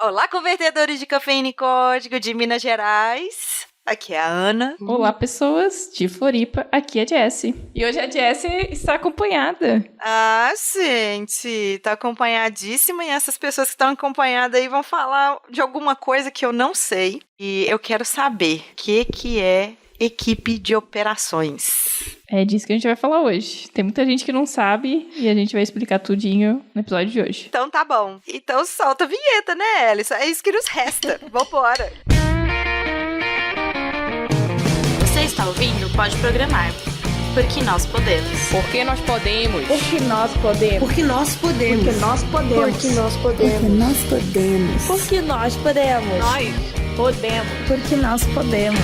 Olá, convertedores de cafeína e código de Minas Gerais. Aqui é a Ana. Olá, pessoas de Floripa. Aqui é a Jessie. E hoje a Jessie está acompanhada. Ah, gente, tá acompanhadíssima. E essas pessoas que estão acompanhadas aí vão falar de alguma coisa que eu não sei. E eu quero saber o que é equipe de operações. É disso que a gente vai falar hoje. Tem muita gente que não sabe e a gente vai explicar tudinho no episódio de hoje. Então tá bom. Então solta a vinheta, né, Alisson? É isso que nos resta. Vambora. Você está ouvindo Pode Programar. Porque nós podemos. Porque nós podemos. Porque nós podemos. Porque nós podemos. Porque nós podemos. Porque nós podemos. Porque nós podemos. Porque nós podemos. Nós podemos. Porque nós podemos.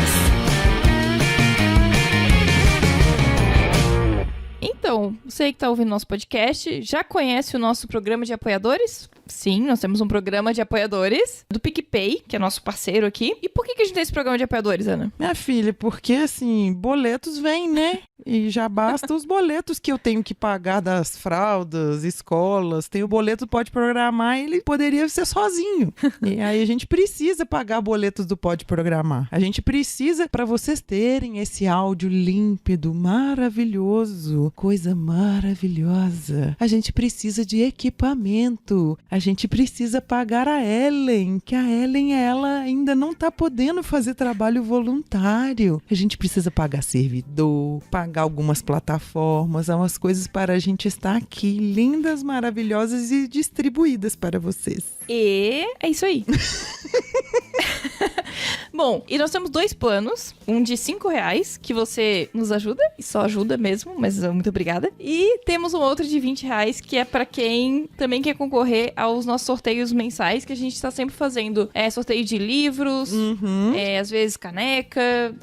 Então, você que está ouvindo nosso podcast, já conhece o nosso programa de apoiadores? Sim, nós temos um programa de apoiadores do PicPay, que é nosso parceiro aqui. E por que a gente tem esse programa de apoiadores, Ana? Minha filha, porque assim, boletos vêm, né? E já basta os boletos que eu tenho que pagar das fraldas, escolas. Tem o boleto do Pode Programar e ele poderia ser sozinho. E aí a gente precisa pagar boletos do Pode Programar. A gente precisa, para vocês terem esse áudio límpido, maravilhoso, coisa maravilhosa. A gente precisa de equipamento. A gente precisa pagar a Ellen, que a Ellen, ela ainda não tá podendo fazer trabalho voluntário. A gente precisa pagar servidor, pagar algumas plataformas, umas coisas para a gente estar aqui, lindas, maravilhosas e distribuídas para vocês. E é isso aí. Bom, e nós temos 2 planos, um de R$5, que você nos ajuda, e só ajuda mesmo, mas muito obrigada. E temos um outro de R$20, que é pra quem também quer concorrer aos nossos sorteios mensais, que a gente tá sempre fazendo sorteio de livros, às vezes caneca,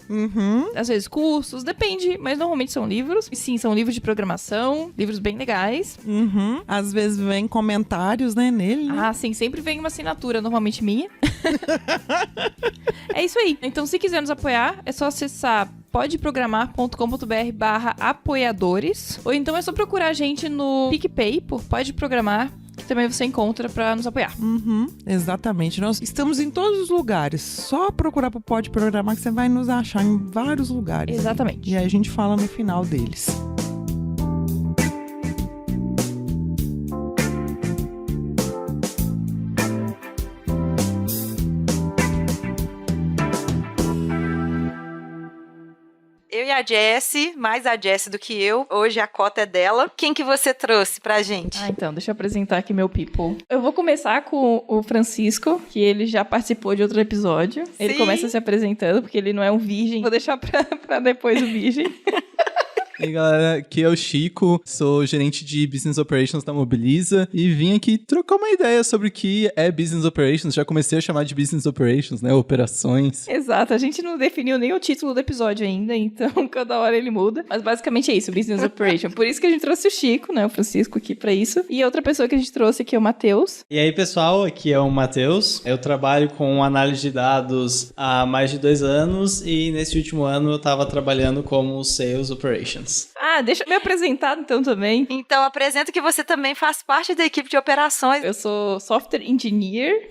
às vezes cursos, depende, mas normalmente são livros. E sim, são livros de programação, livros bem legais. Às vezes vem comentários, né, nele. Né? Ah, sim, sempre vem uma assinatura, normalmente minha. É isso aí. Então, se quiser nos apoiar, é só acessar podeprogramar.com.br/apoiadores. Ou então é só procurar a gente no PicPay por Pode Programar, que também você encontra pra nos apoiar. Exatamente. Nós estamos em todos os lugares. Só procurar pro Pode Programar que você vai nos achar em vários lugares. Exatamente. E aí a gente fala no final deles. Eu e a Jessie, mais a Jessie do que eu. Hoje a cota é dela. Quem que você trouxe pra gente? Então, deixa eu apresentar aqui meu people. Eu vou começar com o Francisco, que ele já participou de outro episódio. Ele começa se apresentando, porque ele não é um virgem. Vou deixar pra depois o virgem. E aí, galera, aqui é o Chico, sou gerente de Business Operations da Mobiliza e vim aqui trocar uma ideia sobre o que é Business Operations. Já comecei a chamar de Business Operations, né? Operações. Exato, a gente não definiu nem o título do episódio ainda, então cada hora ele muda. Mas basicamente é isso, Business Operation. Por isso que a gente trouxe o Chico, né? O Francisco aqui pra isso. E outra pessoa que a gente trouxe aqui é o Matheus. E aí, pessoal, aqui é o Matheus. Eu trabalho com análise de dados há mais de 2 anos e nesse último ano eu tava trabalhando como Sales Operations. Ah, deixa eu me apresentar então também. Então, apresento que você também faz parte da equipe de operações. Eu sou Software Engineer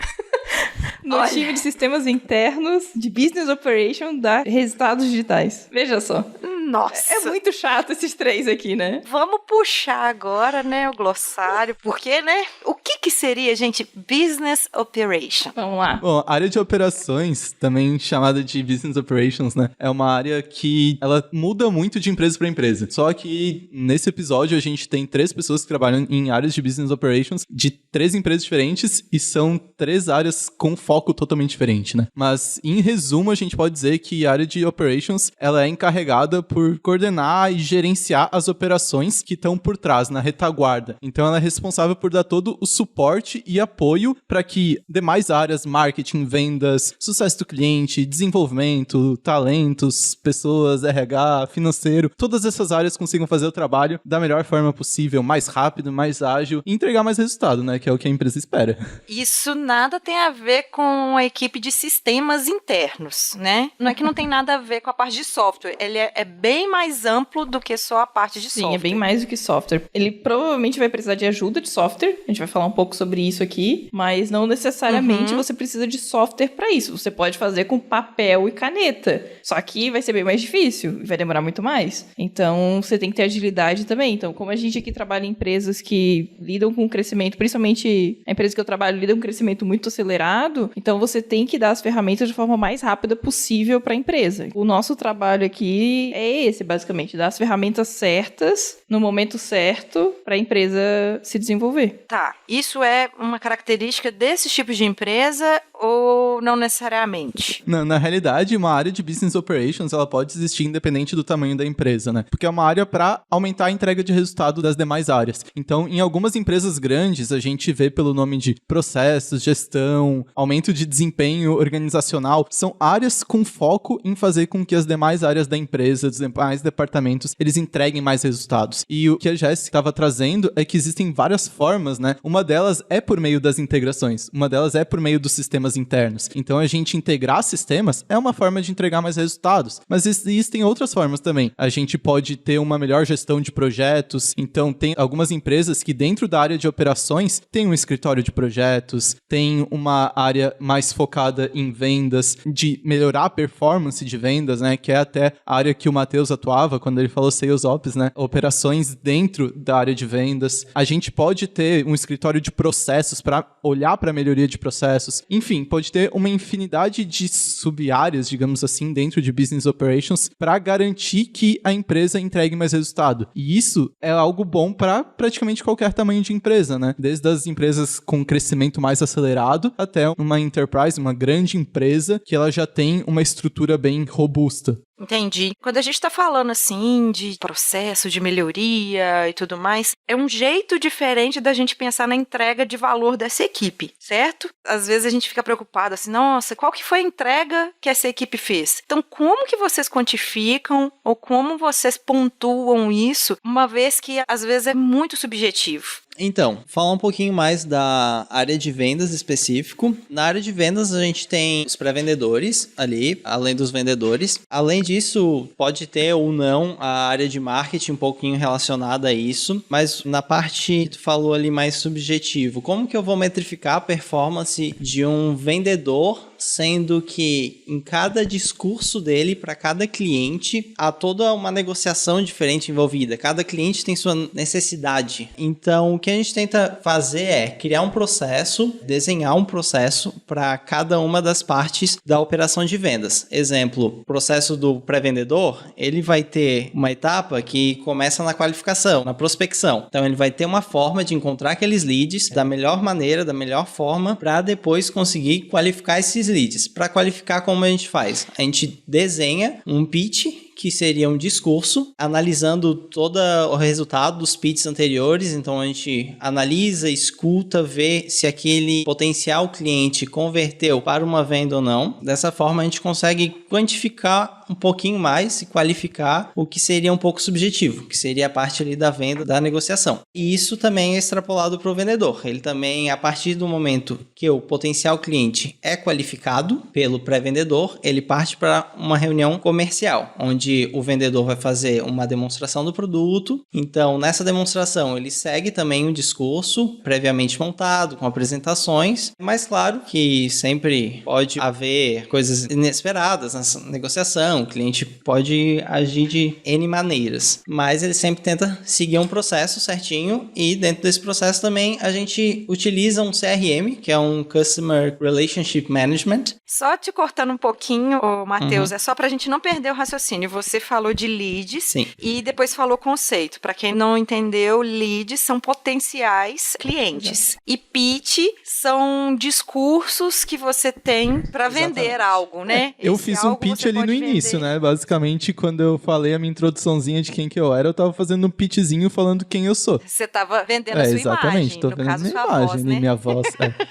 no time de sistemas internos de Business Operation da Resultados Digitais. Veja só. Nossa. É muito chato esses 3 aqui, né? Vamos puxar agora, né, o glossário, porque, né, o que seria, gente, Business Operation? Vamos lá. Bom, a área de operações, também chamada de Business Operations, né? É uma área que ela muda muito de empresa para empresa. Só que nesse episódio a gente tem 3 pessoas que trabalham em áreas de Business Operations de 3 empresas diferentes e são 3 áreas com foco totalmente diferente, né? Mas, em resumo, a gente pode dizer que a área de Operations, ela é encarregada por coordenar e gerenciar as operações que estão por trás, na retaguarda. Então, ela é responsável por dar todo o suporte e apoio para que demais áreas, marketing, vendas, sucesso do cliente, desenvolvimento, talentos, pessoas, RH, financeiro, todas essas áreas consigam fazer o trabalho da melhor forma possível, mais rápido, mais ágil e entregar mais resultado, né? Que é o que a empresa espera. Isso nada tem a ver com a equipe de sistemas internos, né? Não é que não tem nada a ver com a parte de software. Ele é bem mais amplo do que só a parte de software. Sim, é bem mais do que software. Ele provavelmente vai precisar de ajuda de software, a gente vai falar um pouco sobre isso aqui, mas não necessariamente você precisa de software para isso. Você pode fazer com papel e caneta, só que vai ser bem mais difícil e vai demorar muito mais. Então, você tem que ter agilidade também. Então, como a gente aqui trabalha em empresas que lidam com crescimento, principalmente a empresa que eu trabalho lida com um crescimento muito acelerado, então você tem que dar as ferramentas de forma mais rápida possível para a empresa. O nosso trabalho aqui é esse, basicamente, dar as ferramentas certas no momento certo para a empresa se desenvolver. Tá, isso é uma característica desses tipos de empresa ou não necessariamente? Na realidade, uma área de Business Operations, ela pode existir independente do tamanho da empresa, né? Porque é uma área para aumentar a entrega de resultado das demais áreas. Então, em algumas empresas grandes, a gente vê pelo nome de processos, gestão, aumento de desempenho organizacional, são áreas com foco em fazer com que as demais áreas da empresa, os demais departamentos, eles entreguem mais resultados. E o que a Jéssica estava trazendo é que existem várias formas, né? Uma delas é por meio das integrações, uma delas é por meio dos sistemas internos. Então, a gente integrar sistemas é uma forma de entregar mais resultados, mas existem outras formas também. A gente pode ter uma melhor gestão de projetos, então tem algumas empresas que dentro da área de operações tem um escritório de projetos, tem uma área mais focada em vendas, de melhorar a performance de vendas, né, que é até a área que o Matheus atuava quando ele falou Sales Ops, né, operações dentro da área de vendas. A gente pode ter um escritório de processos para olhar para a melhoria de processos. Enfim, pode ter uma infinidade de sub-áreas, digamos assim, dentro de Business Operations para garantir que a empresa entregue mais resultado. E isso é algo bom para praticamente qualquer tamanho de empresa, né? Desde as empresas com crescimento mais acelerado até uma enterprise, uma grande empresa que ela já tem uma estrutura bem robusta. Entendi. Quando a gente tá falando assim de processo, de melhoria e tudo mais, é um jeito diferente da gente pensar na entrega de valor dessa equipe, certo? Às vezes a gente fica preocupado assim, nossa, qual que foi a entrega que essa equipe fez? Então, como que vocês quantificam ou como vocês pontuam isso, uma vez que às vezes é muito subjetivo? Então, falar um pouquinho mais da área de vendas específico. Na área de vendas, a gente tem os pré-vendedores ali, além dos vendedores. Além disso, pode ter ou não a área de marketing um pouquinho relacionada a isso. Mas na parte que tu falou ali mais subjetivo, como que eu vou metrificar a performance de um vendedor, sendo que em cada discurso dele para cada cliente há toda uma negociação diferente envolvida. Cada cliente tem sua necessidade. Então, o que a gente tenta fazer é criar um processo, desenhar um processo para cada uma das partes da operação de vendas. Exemplo, o processo do pré-vendedor, ele vai ter uma etapa que começa na qualificação, na prospecção. Então, ele vai ter uma forma de encontrar aqueles leads da melhor maneira, da melhor forma, para depois conseguir qualificar esses leads. Para qualificar, como a gente faz? A gente desenha um pitch, que seria um discurso, analisando todo o resultado dos pitches anteriores. Então, a gente analisa, escuta, vê se aquele potencial cliente converteu para uma venda ou não. Dessa forma, a gente consegue quantificar um pouquinho mais e qualificar o que seria um pouco subjetivo, que seria a parte ali da venda, da negociação. E isso também é extrapolado para o vendedor. Ele também, a partir do momento que o potencial cliente é qualificado pelo pré-vendedor, ele parte para uma reunião comercial, onde o vendedor vai fazer uma demonstração do produto. Então, nessa demonstração, ele segue também um discurso previamente montado, com apresentações, mas claro que sempre pode haver coisas inesperadas nessa negociação, o cliente pode agir de N maneiras, mas ele sempre tenta seguir um processo certinho e dentro desse processo também a gente utiliza um CRM, que é um Customer Relationship Management. Só te cortando um pouquinho, Matheus, é só pra gente não perder o raciocínio. Você falou de leads. Sim. E depois falou conceito. Pra quem não entendeu, leads são potenciais clientes. E pitch são discursos que você tem pra vender algo, né? Eu Esse fiz um algo pitch você ali no pode início, vender. né? Basicamente, quando eu falei a minha introduçãozinha de quem que eu era, eu tava fazendo um pitchzinho falando quem eu sou. Você tava vendendo a sua exatamente, imagem, tô no vendendo caso, minha sua imagem, voz, né? minha voz.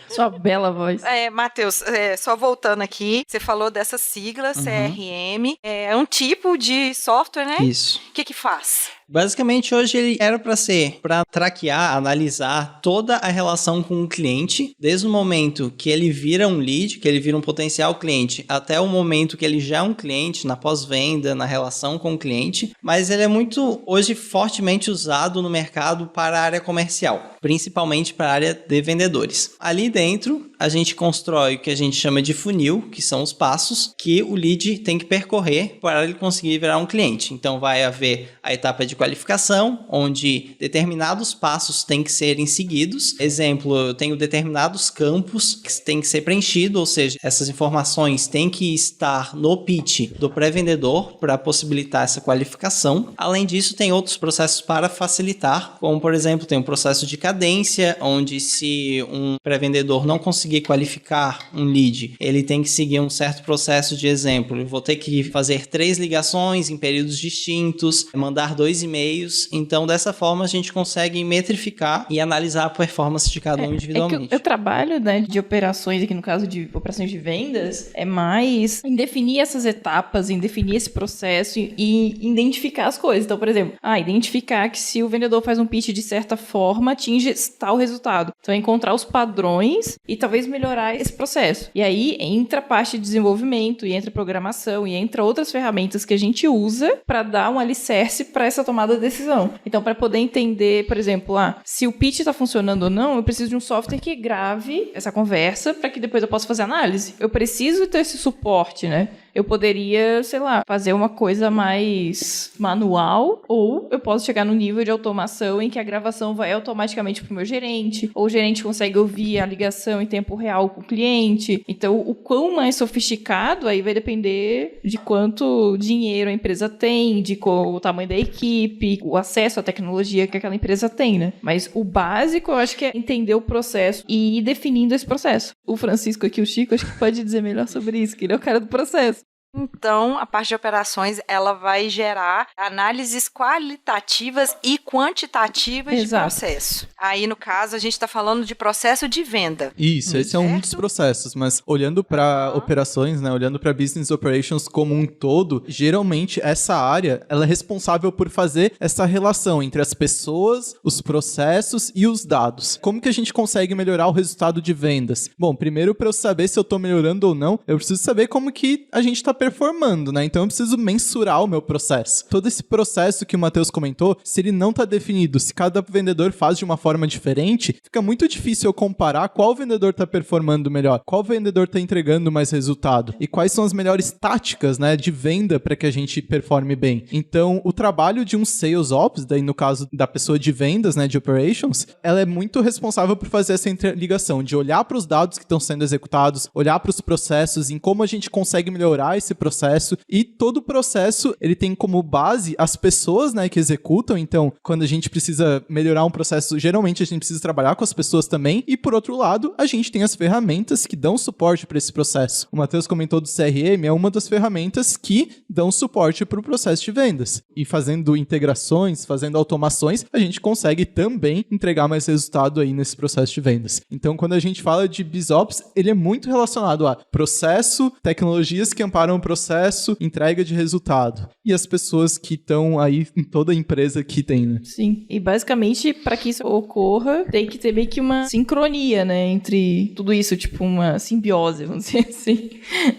Sua bela voz. Matheus, só voltando aqui, você falou dessa sigla, CRM, é um tipo de software, né? Isso. O que faz? Basicamente, hoje ele era para ser para traquear, analisar toda a relação com o cliente, desde o momento que ele vira um lead, que ele vira um potencial cliente, até o momento que ele já é um cliente, na pós-venda, na relação com o cliente. Mas ele é muito, hoje, fortemente usado no mercado para a área comercial, principalmente para a área de vendedores. Ali dentro, a gente constrói o que a gente chama de funil, que são os passos que o lead tem que percorrer para ele conseguir virar um cliente. Então, vai haver a etapa de qualificação, onde determinados passos têm que serem seguidos. Exemplo, eu tenho determinados campos que têm que ser preenchidos, ou seja, essas informações têm que estar no pitch do pré-vendedor para possibilitar essa qualificação. Além disso, tem outros processos para facilitar, como, por exemplo, tem um processo de cadência, onde se um pré-vendedor não conseguir qualificar um lead, ele tem que seguir um certo processo de exemplo. Eu vou ter que fazer 3 ligações em períodos distintos, mandar 2 e-mails. Então, dessa forma, a gente consegue metrificar e analisar a performance de cada um individualmente. É que eu trabalho, né, de operações, aqui no caso de operações de vendas, é mais em definir essas etapas, em definir esse processo e identificar as coisas. Então, por exemplo, identificar que se o vendedor faz um pitch de certa forma, atinge tal resultado. Então, é encontrar os padrões e talvez melhorar esse processo. E aí, entra a parte de desenvolvimento, e entra a programação, e entra outras ferramentas que a gente usa para dar um alicerce para essa tomada de decisão. Então, para poder entender, por exemplo, se o pitch está funcionando ou não, eu preciso de um software que grave essa conversa para que depois eu possa fazer análise. Eu preciso ter esse suporte, né? Eu poderia, sei lá, fazer uma coisa mais manual, ou eu posso chegar no nível de automação em que a gravação vai automaticamente pro meu gerente, ou o gerente consegue ouvir a ligação em tempo real com o cliente. Então, o quão mais sofisticado aí vai depender de quanto dinheiro a empresa tem, de qual o tamanho da equipe, o acesso à tecnologia que aquela empresa tem, né? Mas o básico, eu acho que é entender o processo e ir definindo esse processo. O Francisco aqui, o Chico, acho que pode dizer melhor sobre isso, que ele é o cara do processo. Então, a parte de operações, ela vai gerar análises qualitativas e quantitativas de processo. Aí, no caso, a gente está falando de processo de venda. Isso, esse é um dos processos, mas olhando para operações, né, olhando para business operations como um todo, geralmente essa área, ela é responsável por fazer essa relação entre as pessoas, os processos e os dados. Como que a gente consegue melhorar o resultado de vendas? Bom, primeiro, para eu saber se eu estou melhorando ou não, eu preciso saber como que a gente está performando, né? Então eu preciso mensurar o meu processo. Todo esse processo que o Matheus comentou, se ele não está definido, se cada vendedor faz de uma forma diferente, fica muito difícil eu comparar qual vendedor está performando melhor, qual vendedor está entregando mais resultado e quais são as melhores táticas, né, de venda para que a gente performe bem. Então, o trabalho de um Sales Ops, daí no caso da pessoa de vendas, né, de operations, ela é muito responsável por fazer essa interligação, de olhar para os dados que estão sendo executados, olhar para os processos, em como a gente consegue melhorar esse processo, e todo o processo, ele tem como base as pessoas, né, que executam. Então, quando a gente precisa melhorar um processo, geralmente a gente precisa trabalhar com as pessoas também, e por outro lado, a gente tem as ferramentas que dão suporte para esse processo. O Matheus comentou do CRM, é uma das ferramentas que dão suporte para o processo de vendas. E fazendo integrações, fazendo automações, a gente consegue também entregar mais resultado aí nesse processo de vendas. Então, quando a gente fala de BizOps, ele é muito relacionado a processo, tecnologias que amparam o processo, entrega de resultado. E as pessoas que estão aí em toda a empresa que tem, né? Sim. E basicamente, para que isso ocorra, tem que ter meio que uma sincronia, né? Entre tudo isso, tipo uma simbiose, vamos dizer assim,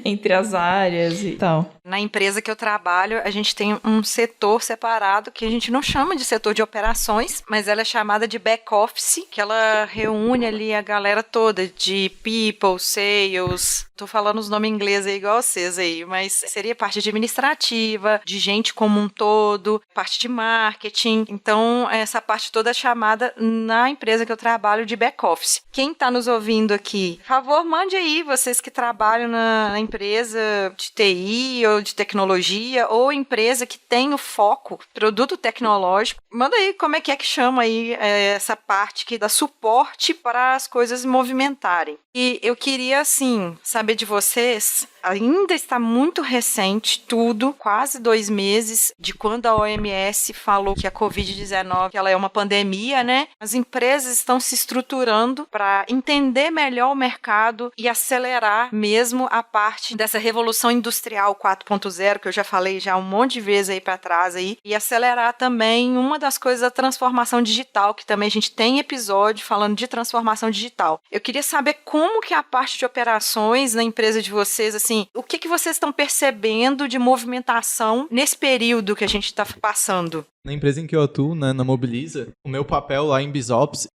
entre as áreas e tal. Na empresa que eu trabalho, a gente tem um setor separado que a gente não chama de setor de operações, mas ela é chamada de back-office, que ela reúne ali a galera toda de people, sales. Tô falando os nomes em inglês aí igual vocês aí, mas seria parte administrativa, de gente como um todo, parte de marketing. Então, essa parte toda é chamada na empresa que eu trabalho de back-office. Quem tá nos ouvindo aqui, por favor, mande aí, vocês que trabalham na empresa de TI ou de tecnologia, ou empresa que tem o foco, produto tecnológico, manda aí como é que chama aí essa parte que dá suporte para as coisas movimentarem. E eu queria, assim, saber de vocês, ainda está muito recente tudo, quase 2 meses de quando a OMS falou que a Covid-19 ela é uma pandemia, né? As empresas estão se estruturando para entender melhor o mercado e acelerar mesmo a parte dessa revolução industrial 4.0, que eu já falei já um monte de vezes aí para trás aí, e acelerar também uma das coisas da transformação digital, que também a gente tem episódio falando de transformação digital. Eu queria saber como que a parte de operações na empresa de vocês, assim, o que vocês estão percebendo de movimentação nesse período que a gente está passando? Na empresa em que eu atuo, né, na Mobiliza, o meu papel lá em BizOps,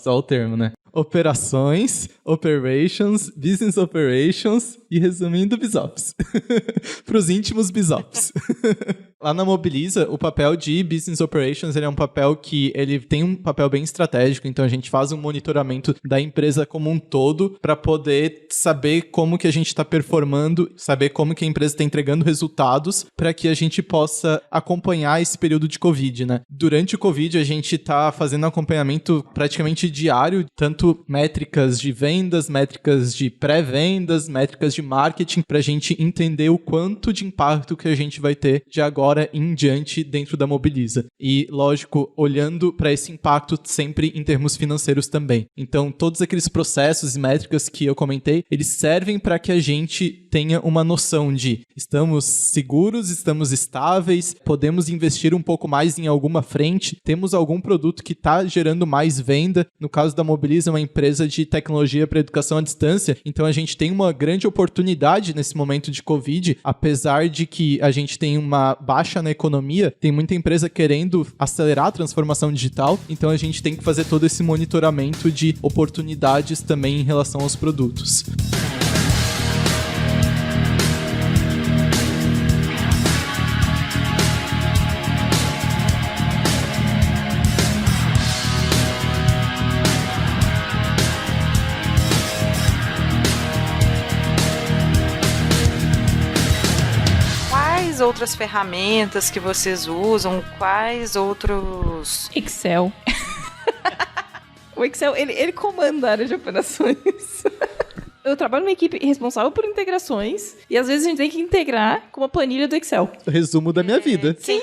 olha o termo, né? Operações, Operations, Business Operations e, resumindo, BizOps. Para os íntimos, BizOps. Lá na Mobiliza, o papel de Business Operations ele é um papel que ele tem um papel bem estratégico, então a gente faz um monitoramento da empresa como um todo para poder saber como que a gente está performando, saber como que a empresa está entregando resultados para que a gente possa acompanhar esse período de Covid, né? Durante o Covid, a gente está fazendo acompanhamento praticamente diário, tanto métricas de vendas, métricas de pré-vendas, métricas de marketing, para a gente entender o quanto de impacto que a gente vai ter de agora em diante dentro da Mobiliza. E, lógico, olhando para esse impacto sempre em termos financeiros também. Então, todos aqueles processos e métricas que eu comentei, eles servem para que a gente tenha uma noção de estamos seguros, estamos estáveis, podemos investir um pouco mais em alguma frente, temos algum produto que está gerando mais venda. No caso da Mobiliza, uma empresa de tecnologia para educação à distância, então a gente tem uma grande oportunidade nesse momento de Covid, apesar de que a gente tem uma baixa na economia, tem muita empresa querendo acelerar a transformação digital, então a gente tem que fazer todo esse monitoramento de oportunidades também em relação aos produtos. Outras ferramentas que vocês usam? Quais outros... Excel. O Excel, ele comanda a área de operações. Eu trabalho numa equipe responsável por integrações e às vezes a gente tem que integrar com uma planilha do Excel. Resumo da minha vida. Sim.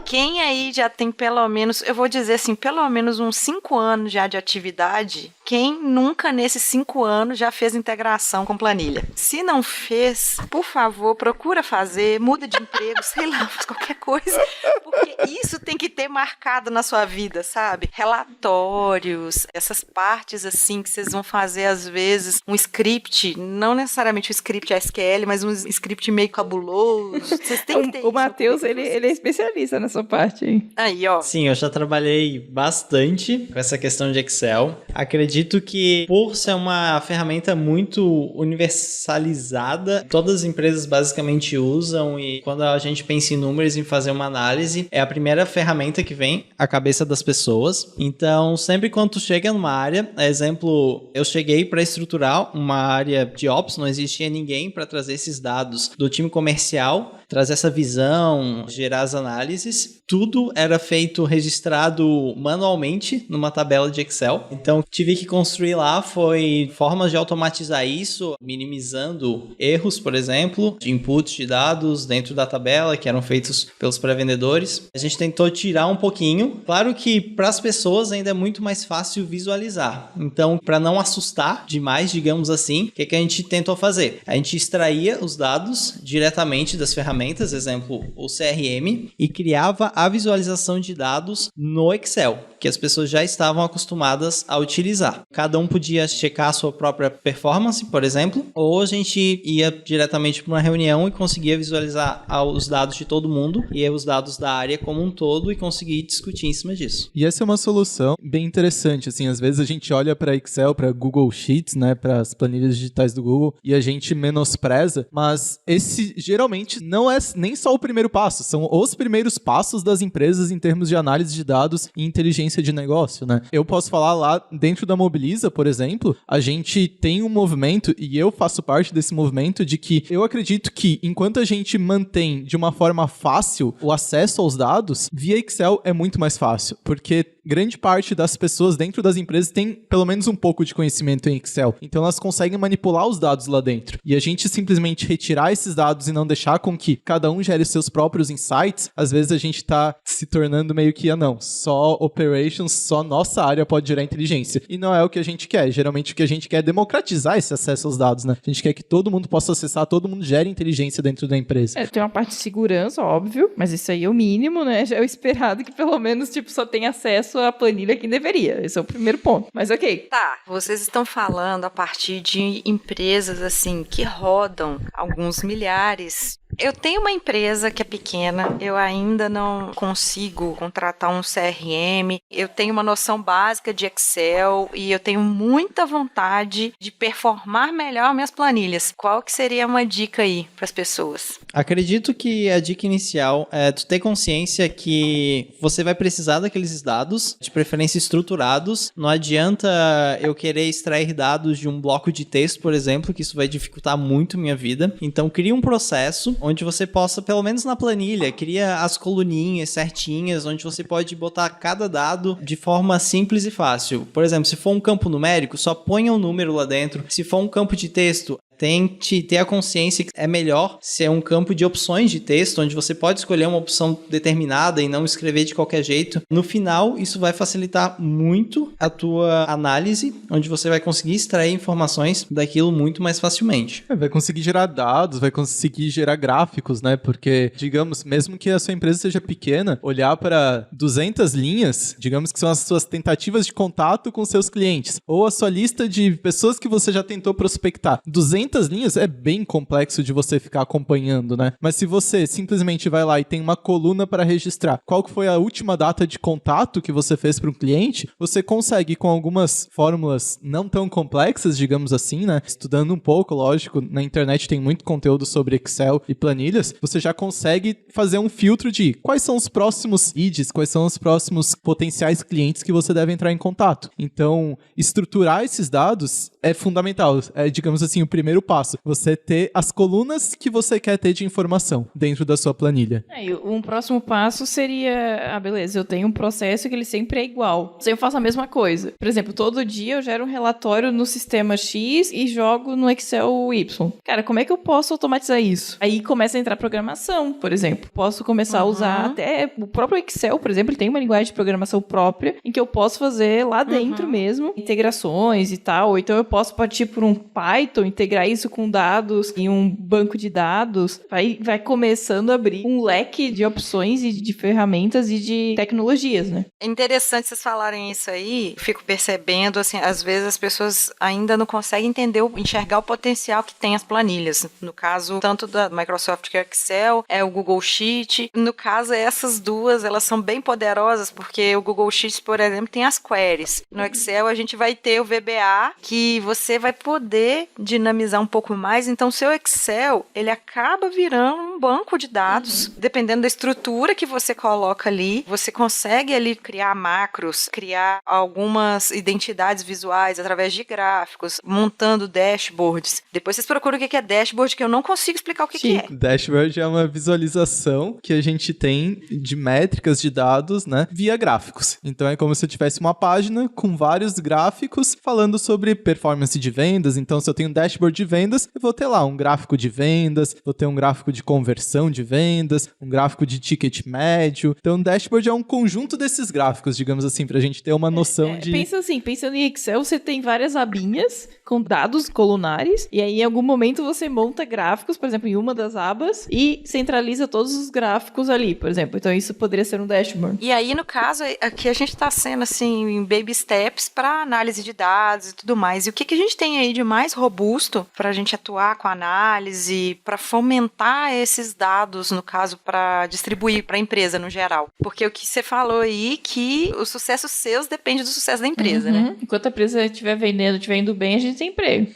Quem aí já tem pelo menos, eu vou dizer assim, pelo menos uns 5 anos já de atividade, quem nunca nesses 5 anos já fez integração com planilha? Se não fez, por favor, procura fazer, muda de emprego, sei lá, faz qualquer coisa, porque isso tem que ter marcado na sua vida, sabe? Relatórios, essas partes assim que vocês vão fazer às vezes, um script, não necessariamente um script SQL, mas um script meio cabuloso. Vocês têm que ter o Matheus, ele é especialista nessa parte aí. Aí, ó. Sim, eu já trabalhei bastante com essa questão de Excel. Acredito que por ser uma ferramenta muito universalizada, todas as empresas basicamente usam e quando a gente pensa em números, em fazer uma análise, é a primeira ferramenta que vem à cabeça das pessoas. Então, sempre quando tu chega numa área, exemplo, eu cheguei para estruturar uma área de Ops, não existia ninguém para trazer esses dados do time comercial, trazer essa visão, gerar as análises. Tudo era feito registrado manualmente numa tabela de Excel. Então, tive que construir lá foi formas de automatizar isso, minimizando erros, por exemplo, de inputs de dados dentro da tabela que eram feitos pelos pré-vendedores. A gente tentou tirar um pouquinho. Claro que para as pessoas ainda é muito mais fácil visualizar. Então, para não assustar demais, digamos assim, o que a gente tentou fazer? A gente extraía os dados diretamente das ferramentas, exemplo, o CRM, e criava a visualização de dados no Excel, que as pessoas já estavam acostumadas a utilizar. Cada um podia checar a sua própria performance, por exemplo, ou a gente ia diretamente para uma reunião e conseguia visualizar os dados de todo mundo e os dados da área como um todo e conseguir discutir em cima disso. E essa é uma solução bem interessante, assim, às vezes a gente olha para Excel, para Google Sheets, né, para as planilhas digitais do Google e a gente menospreza, mas esse geralmente não é nem só o primeiro passo, são os primeiros passos das empresas em termos de análise de dados e inteligência de negócio, né? Eu posso falar lá dentro da Mobiliza, por exemplo, a gente tem um movimento, e eu faço parte desse movimento, de que eu acredito que enquanto a gente mantém de uma forma fácil o acesso aos dados, via Excel é muito mais fácil, porque grande parte das pessoas dentro das empresas tem pelo menos um pouco de conhecimento em Excel. Então elas conseguem manipular os dados lá dentro. E a gente simplesmente retirar esses dados e não deixar com que cada um gere seus próprios insights, às vezes a gente tá se tornando meio que, só operations, só nossa área pode gerar inteligência. E não é o que a gente quer. Geralmente o que a gente quer é democratizar esse acesso aos dados, né? A gente quer que todo mundo possa acessar, todo mundo gere inteligência dentro da empresa. Tem uma parte de segurança, óbvio, mas isso aí é o mínimo, né? Já é o esperado que pelo menos, só tenha acesso à planilha quem deveria. Esse é o primeiro ponto. Mas ok. Tá, vocês estão falando a partir de empresas, assim, que rodam alguns milhares. Eu tenho uma empresa que é pequena, eu ainda não consigo contratar um CRM, eu tenho uma noção básica de Excel e eu tenho muita vontade de performar melhor minhas planilhas. Qual que seria uma dica aí para as pessoas? Acredito que a dica inicial é tu ter consciência que você vai precisar daqueles dados, de preferência estruturados. Não adianta eu querer extrair dados de um bloco de texto, por exemplo, que isso vai dificultar muito minha vida. Então, cria um processo onde você possa, pelo menos na planilha, cria as coluninhas certinhas, onde você pode botar cada dado de forma simples e fácil. Por exemplo, se for um campo numérico, só ponha um número lá dentro. Se for um campo de texto, tente ter a consciência que é melhor ser um campo de opções de texto, onde você pode escolher uma opção determinada e não escrever de qualquer jeito. No final, isso vai facilitar muito a tua análise, onde você vai conseguir extrair informações daquilo muito mais facilmente. Vai conseguir gerar dados, vai conseguir gerar gráficos, né? Porque, digamos, mesmo que a sua empresa seja pequena, olhar para 200 linhas, digamos que são as suas tentativas de contato com seus clientes, ou a sua lista de pessoas que você já tentou prospectar. 200 linhas é bem complexo de você ficar acompanhando, né? Mas se você simplesmente vai lá e tem uma coluna para registrar qual que foi a última data de contato que você fez para um cliente, você consegue, com algumas fórmulas não tão complexas, digamos assim, né? Estudando um pouco, lógico, na internet tem muito conteúdo sobre Excel e planilhas, você já consegue fazer um filtro de quais são os próximos leads, quais são os próximos potenciais clientes que você deve entrar em contato. Então, estruturar esses dados é fundamental. É, digamos assim, o primeiro passo. Você ter as colunas que você quer ter de informação dentro da sua planilha. E um próximo passo seria, beleza, eu tenho um processo que ele sempre é igual. Se eu faço a mesma coisa. Por exemplo, todo dia eu gero um relatório no sistema X e jogo no Excel Y. Cara, como é que eu posso automatizar isso? Aí começa a entrar programação, por exemplo. Posso começar a usar até o próprio Excel, por exemplo, ele tem uma linguagem de programação própria em que eu posso fazer lá dentro mesmo integrações e tal. Ou então eu posso partir por um Python, integrar isso com dados em um banco de dados. Vai começando a abrir um leque de opções e de ferramentas e de tecnologias, né? É interessante vocês falarem isso aí. Fico percebendo, assim, às vezes as pessoas ainda não conseguem enxergar o potencial que tem as planilhas. No caso, tanto da Microsoft que é o Excel, é o Google Sheet. No caso, essas duas, elas são bem poderosas, porque o Google Sheet, por exemplo, tem as queries. No Excel, a gente vai ter o VBA, que você vai poder dinamizar um pouco mais. Então, o seu Excel, ele acaba virando um banco de dados. Dependendo da estrutura que você coloca ali, você consegue ali criar macros, criar algumas identidades visuais através de gráficos, montando dashboards. Depois vocês procuram o que é dashboard, que eu não consigo explicar o que é. Dashboard é uma visualização que a gente tem de métricas de dados, né, via gráficos. Então é como se eu tivesse uma página com vários gráficos falando sobre performance de vendas. Então, se eu tenho um dashboard de vendas, eu vou ter lá um gráfico de vendas, vou ter um gráfico de conversão de vendas, um gráfico de ticket médio. Então, o dashboard é um conjunto desses gráficos, digamos assim, pra gente ter uma noção de... Pensa assim, pensando em Excel, você tem várias abinhas com dados colunares, e aí em algum momento você monta gráficos, por exemplo, em uma das abas, e centraliza todos os gráficos ali, por exemplo. Então, isso poderia ser um dashboard. E aí, no caso, aqui a gente tá sendo, assim, em baby steps para análise de dados e tudo mais. E o que a gente tem aí de mais robusto para a gente atuar com a análise, para fomentar esses dados, no caso, para distribuir para a empresa no geral? Porque o que você falou aí, que o sucesso seus depende do sucesso da empresa, né? Enquanto a empresa estiver vendendo, estiver indo bem, a gente tem emprego.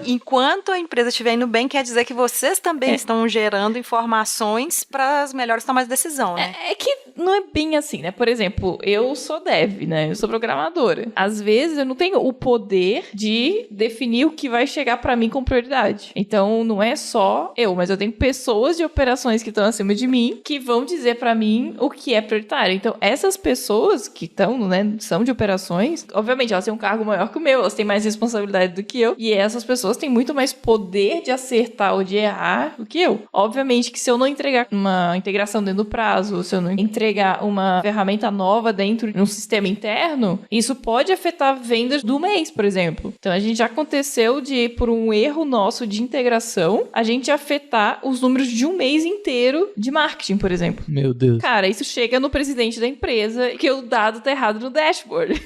Enquanto a empresa estiver indo bem, quer dizer que vocês também estão gerando informações para as melhores tomadas de decisão, né? É que não é bem assim, né? Por exemplo, eu sou dev, né? Eu sou programadora. Às vezes eu não tenho o poder de definir o que vai chegar pra mim com prioridade. Então, não é só eu, mas eu tenho pessoas de operações que estão acima de mim que vão dizer pra mim o que é prioritário. Então, essas pessoas que estão, né, são de operações, obviamente, elas têm um cargo maior que o meu, elas têm mais responsabilidade do que eu, e essas pessoas têm muito mais poder de acertar ou de errar do que eu. Obviamente que se eu não entregar uma integração dentro do prazo, se eu não entregar uma ferramenta nova dentro de um sistema interno, isso pode afetar vendas do mês, por exemplo. Então, a gente já aconteceu de, por um erro nosso de integração, a gente afetar os números de um mês inteiro de marketing, por exemplo. Meu Deus. Cara, isso chega no presidente da empresa que o dado tá errado no dashboard.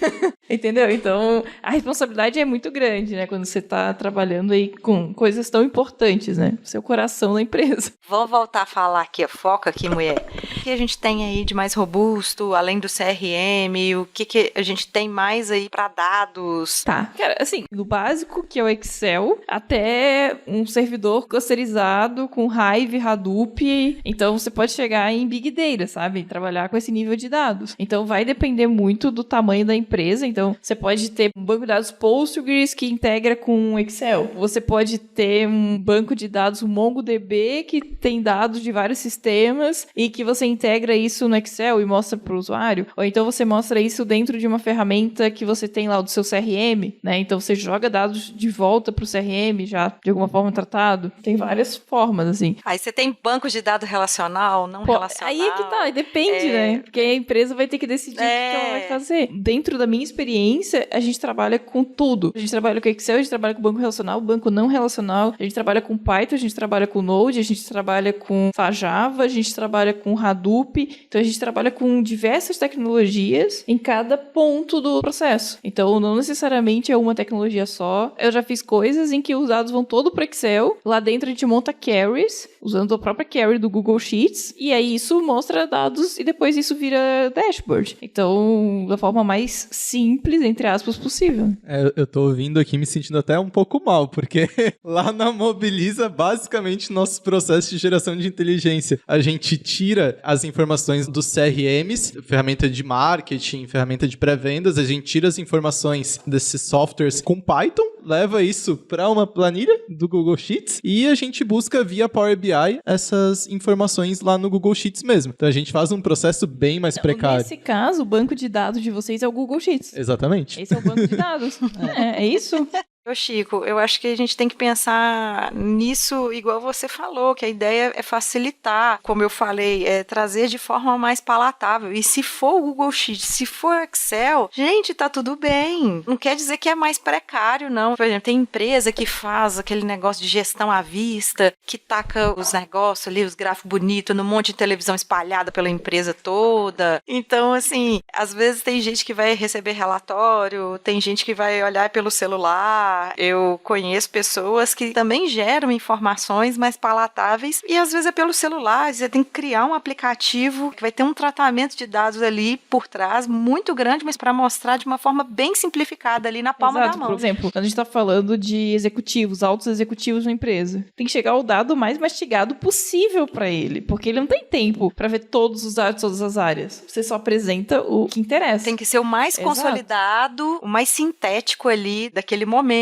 Entendeu? Então, a responsabilidade é muito grande, né? Quando você tá trabalhando aí com coisas tão importantes, né? Seu coração da empresa. Vamos voltar a falar aqui, foca aqui, mulher. O que a gente tem aí de mais robusto, além do CRM? O que a gente tem mais aí para dados? Tá. Cara, assim, do básico, que é o Excel, até um servidor clusterizado com Hive, Hadoop. Então, você pode chegar em Big Data, sabe? Trabalhar com esse nível de dados. Então, vai depender muito do tamanho da empresa. Então, você pode ter um banco de dados Postgres que integra com Excel. Você pode ter um banco de dados MongoDB que tem dados de vários sistemas e que você integra isso no Excel e mostra para o usuário. Ou então você mostra isso dentro de uma ferramenta que você tem lá do seu CRM, né? Então você joga dados de volta para o CRM já de alguma forma tratado. Tem várias formas, assim. Aí você tem bancos de dados relacional, não relacional. Aí é que tá, depende, né? Porque a empresa vai ter que decidir o que ela vai fazer. Dentro da minha experiência, a gente trabalha com tudo. A gente trabalha com Excel, a gente trabalha com banco relacional, banco não relacional, a gente trabalha com Python, a gente trabalha com Node, a gente trabalha com Java, a gente trabalha com Hadoop. Então, a gente trabalha com diversas tecnologias em cada ponto do processo. Então, não necessariamente é uma tecnologia só. Eu já fiz coisas em que os dados vão todo pro Excel. Lá dentro, a gente monta carries, usando a própria carry do Google Sheets. E aí, isso mostra dados e depois isso vira dashboard. Então, da forma mais simples, entre aspas, possível. Eu tô ouvindo aqui me sentindo até um pouco mal, porque lá na Mobiliza, basicamente, nossos processos de geração de inteligência, a gente tira as informações dos CRMs, ferramenta de marketing, ferramenta de pré-vendas, a gente tira as informações desses softwares com Python, leva isso para uma planilha do Google Sheets e a gente busca via Power BI essas informações lá no Google Sheets mesmo. Então a gente faz um processo bem mais precário. Nesse caso, o banco de dados de vocês é o Google Sheets. Exatamente. Esse é o banco de dados. É isso? Ô Chico, eu acho que a gente tem que pensar nisso igual você falou, que a ideia é facilitar, como eu falei, é trazer de forma mais palatável. E se for o Google Sheets, se for Excel, gente, tá tudo bem. Não quer dizer que é mais precário, não. Por exemplo, tem empresa que faz aquele negócio de gestão à vista, que taca os negócios ali, os gráficos bonitos, num monte de televisão espalhada pela empresa toda. Então, assim, às vezes tem gente que vai receber relatório, tem gente que vai olhar pelo celular. Eu conheço pessoas que também geram informações mais palatáveis e às vezes é pelo celular. Você tem que criar um aplicativo que vai ter um tratamento de dados ali por trás muito grande, mas para mostrar de uma forma bem simplificada ali na palma da mão. Por exemplo, quando a gente está falando de executivos, altos executivos na empresa, tem que chegar o dado mais mastigado possível para ele, porque ele não tem tempo para ver todos os dados de todas as áreas. Você só apresenta o que interessa. Tem que ser o mais consolidado, o mais sintético ali daquele momento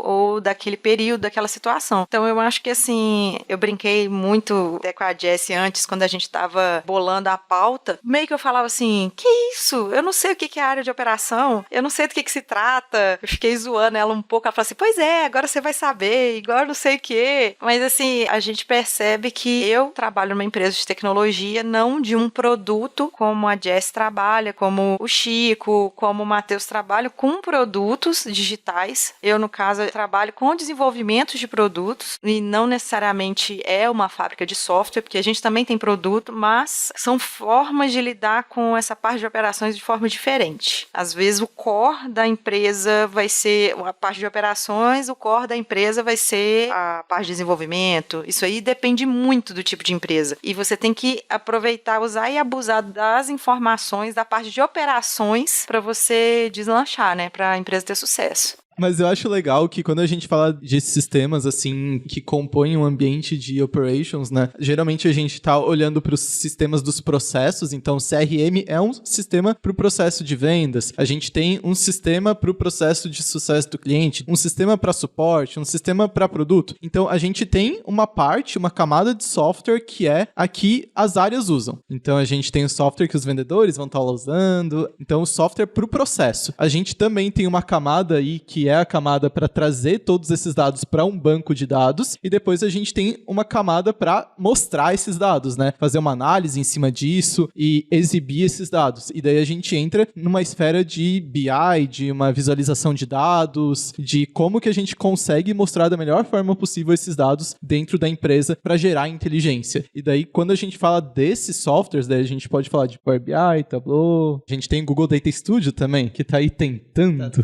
ou daquele período, daquela situação. Então eu acho que assim, eu brinquei muito até com a Jessie antes, quando a gente tava bolando a pauta, meio que eu falava assim, que isso? Eu não sei o que é a área de operação, eu não sei do que se trata. Eu fiquei zoando ela um pouco, ela falou assim, pois é, agora você vai saber, igual não sei o que. Mas assim, a gente percebe que eu trabalho numa empresa de tecnologia, não de um produto, como a Jessie trabalha, como o Chico, como o Matheus trabalham, com produtos digitais. Eu, no caso, trabalho com desenvolvimento de produtos e não necessariamente é uma fábrica de software, porque a gente também tem produto, mas são formas de lidar com essa parte de operações de forma diferente. Às vezes o core da empresa vai ser a parte de operações, o core da empresa vai ser a parte de desenvolvimento. Isso aí depende muito do tipo de empresa. E você tem que aproveitar, usar e abusar das informações da parte de operações para você deslanchar, né? Para a empresa ter sucesso. Mas eu acho legal que quando a gente fala de sistemas, assim, que compõem um ambiente de operations, né? Geralmente a gente tá olhando para os sistemas dos processos, então CRM é um sistema para o processo de vendas. A gente tem um sistema para o processo de sucesso do cliente, um sistema para suporte, um sistema para produto. Então a gente tem uma parte, uma camada de software que é a que as áreas usam. Então a gente tem o software que os vendedores vão estar usando, então o software para o processo. A gente também tem uma camada aí que é a camada para trazer todos esses dados para um banco de dados e depois a gente tem uma camada para mostrar esses dados, né? Fazer uma análise em cima disso e exibir esses dados. E daí a gente entra numa esfera de BI, de uma visualização de dados, de como que a gente consegue mostrar da melhor forma possível esses dados dentro da empresa para gerar inteligência. E daí, quando a gente fala desses softwares, daí a gente pode falar de Power BI, Tableau, a gente tem Google Data Studio também, que tá aí tentando.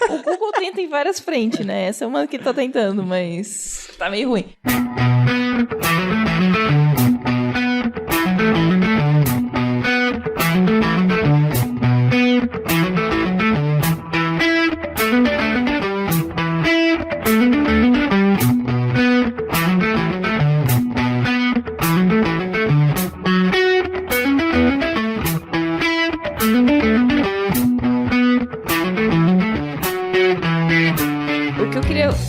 O Google tenta em várias frentes, né? Essa é uma que tá tentando, mas tá meio ruim.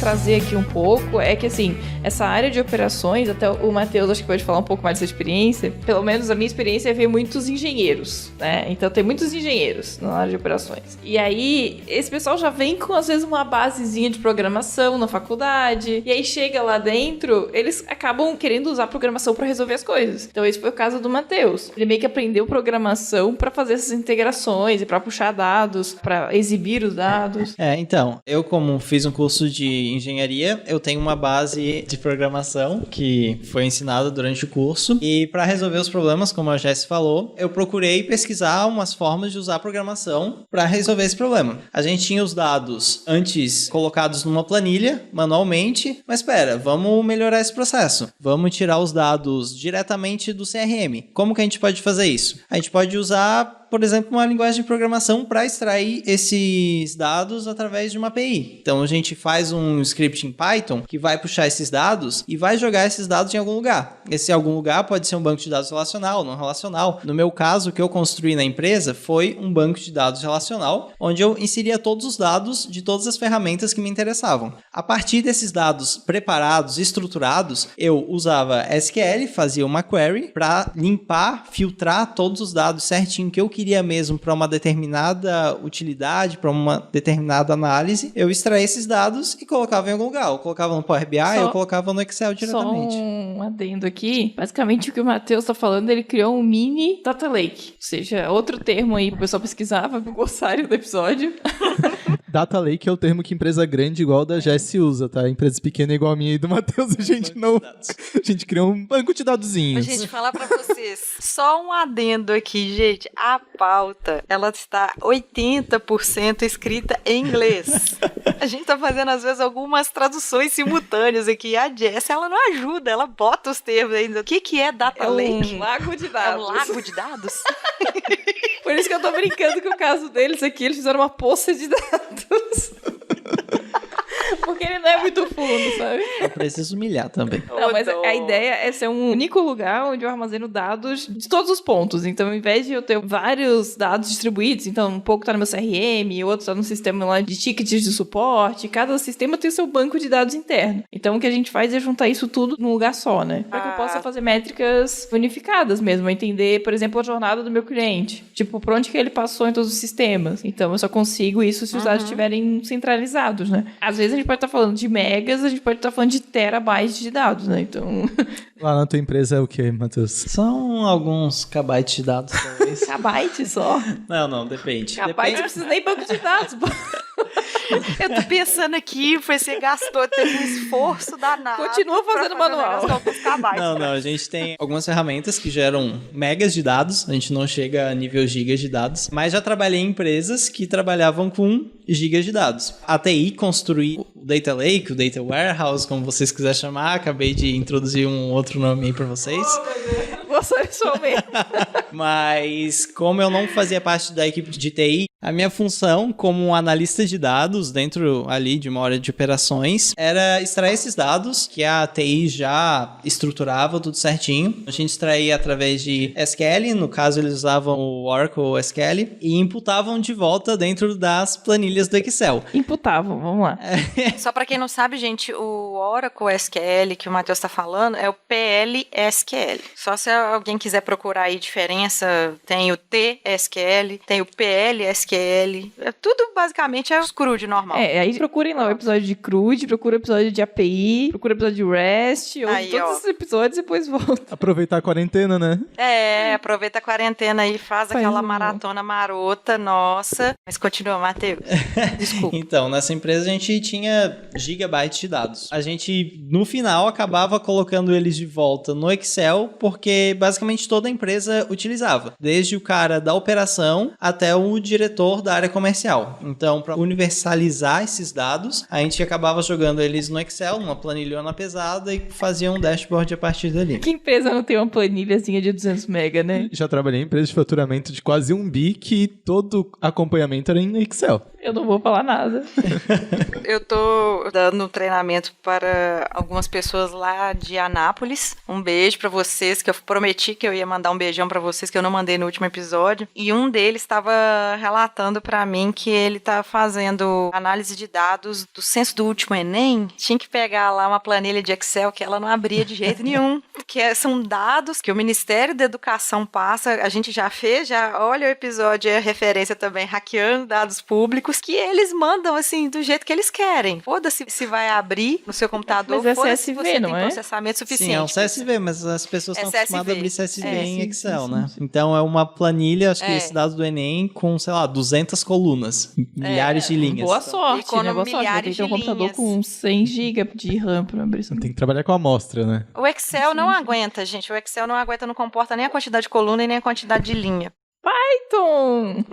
Trazer aqui um pouco é que, assim, essa área de operações, até o Matheus acho que pode falar um pouco mais dessa experiência, pelo menos a minha experiência é ver muitos engenheiros, né? Então tem muitos engenheiros na área de operações. E aí, esse pessoal já vem com, às vezes, uma basezinha de programação na faculdade, e aí chega lá dentro, eles acabam querendo usar programação para resolver as coisas. Então esse foi o caso do Matheus. Ele meio que aprendeu programação para fazer essas integrações e para puxar dados, para exibir os dados. Então, eu como fiz um curso de engenharia, eu tenho uma base de programação que foi ensinada durante o curso e para resolver os problemas, como a Jess falou, eu procurei pesquisar umas formas de usar a programação para resolver esse problema. A gente tinha os dados antes colocados numa planilha, manualmente, mas espera, vamos melhorar esse processo. Vamos tirar os dados diretamente do CRM. Como que a gente pode fazer isso? A gente pode usar, por exemplo, uma linguagem de programação para extrair esses dados através de uma API. Então, a gente faz um script em Python que vai puxar esses dados e vai jogar esses dados em algum lugar. Esse algum lugar pode ser um banco de dados relacional, não relacional. No meu caso, o que eu construí na empresa foi um banco de dados relacional, onde eu inseria todos os dados de todas as ferramentas que me interessavam. A partir desses dados preparados, estruturados, eu usava SQL, fazia uma query para limpar, filtrar todos os dados certinho que eu queria mesmo para uma determinada utilidade, para uma determinada análise, eu extraía esses dados e colocava em algum lugar. Eu colocava no Power BI, eu colocava no Excel diretamente. Só um adendo aqui. Basicamente, o que o Matheus está falando, ele criou um mini data lake. Ou seja, outro termo aí para o pessoal pesquisar, para o glossário do episódio. Data Lake é o termo que empresa grande igual da Jess usa, tá? Empresa pequena igual a minha e do Matheus, a gente não... A gente criou um banco de dadozinhos. Gente, falar pra vocês, só um adendo aqui, gente. A pauta, ela está 80% escrita em inglês. A gente tá fazendo, às vezes, algumas traduções simultâneas aqui. A Jess, ela não ajuda, ela bota os termos ainda. O que é Data Lake? Um lago de dados. É um lago de dados? Por isso que eu tô brincando que o caso deles aqui, eles fizeram uma poça de dados. Porque ele não é muito fundo, sabe? Eu preciso humilhar também. Não, mas a ideia é ser um único lugar onde eu armazeno dados de todos os pontos. Então, ao invés de eu ter vários dados distribuídos, então um pouco tá no meu CRM, outro tá no sistema lá de tickets de suporte, cada sistema tem o seu banco de dados interno. Então, o que a gente faz é juntar isso tudo num lugar só, né? Para que eu possa fazer métricas unificadas mesmo, entender, por exemplo, a jornada do meu cliente. Tipo, por onde que ele passou em todos os sistemas. Então, eu só consigo isso se os dados estiverem centralizados, né? Às vezes a gente pode estar falando de megas, a gente pode estar falando de terabytes de dados, né? Então... Lá na tua empresa é o quê, Matheus? São alguns kbytes de dados, talvez. Kbyte só? Não, depende. Kbyte não precisa nem banco de dados. Eu tô pensando aqui, você gastou, teve um esforço danado. Continua fazendo manual. Não, a gente tem algumas ferramentas que geram megas de dados, a gente não chega a nível gigas de dados, mas já trabalhei em empresas que trabalhavam com gigas de dados. A TI construir o Data Lake, o Data Warehouse, como vocês quiserem chamar, acabei de introduzir um outro nome aí pra vocês. Você sou mesmo. Mas como eu não fazia parte da equipe de TI, A minha função como analista de dados dentro ali de uma área de operações era extrair esses dados que a TI já estruturava tudo certinho. A gente extraía através de SQL, no caso eles usavam o Oracle SQL, e imputavam de volta dentro das planilhas do Excel. Imputavam, vamos lá. Só pra quem não sabe, gente, o Oracle SQL que o Matheus tá falando é o PL-SQL. Só se alguém quiser procurar aí diferença, tem o T-SQL, tem o PL-SQL. Tudo basicamente é os CRUD normal. Aí procurem lá o episódio de CRUD, procura o episódio de API, procura o episódio de REST, ouve Aí, todos ó. esses episódios e depois volta. Aproveitar a quarentena, né? Aproveita a quarentena aí, faz aquela maratona marota, nossa. Mas continua, Matheus. Desculpa. Então, nessa empresa a gente tinha gigabytes de dados. A gente, no final, acabava colocando eles de volta no Excel, porque basicamente toda a empresa utilizava. Desde o cara da operação até o diretor da área comercial. Então, para universalizar esses dados, a gente acabava jogando eles no Excel, numa planilhona pesada, e fazia um dashboard a partir dali. Que empresa não tem uma planilhazinha de 200 mega, né? Já trabalhei em empresa de faturamento de quase 1 bi, que todo acompanhamento era em Excel. Eu não vou falar nada. Eu tô dando treinamento para algumas pessoas lá de Anápolis. Um beijo pra vocês, que eu prometi que eu ia mandar um beijão pra vocês, que eu não mandei no último episódio. E um deles estava relatando pra mim que ele tá fazendo análise de dados do censo do último Enem. Tinha que pegar lá uma planilha de Excel que ela não abria de jeito nenhum. Que são dados que o Ministério da Educação passa. A gente já fez, olha o episódio, é referência também, hackeando dados públicos, que eles mandam, assim, do jeito que eles querem. Foda-se se vai abrir no seu computador, Mas é foda-se se CSV, você não tem é? processamento suficiente. Sim, é um CSV, mas as pessoas É estão acostumadas a abrir CSV. CSV em sim, Excel, sim, né? Então é uma planilha, acho que É. esse dado do Enem, com, sei lá, 200 colunas, milhares de linhas. Boa sorte, E com né? Boa sorte. Vai ter milhares que ter um de computador linhas. com 100 GB de RAM pra abrir isso. Tem que trabalhar com a amostra, né? O Excel não aguenta, gente. O Excel não aguenta, não comporta nem a quantidade de coluna e nem a quantidade de linha. Python!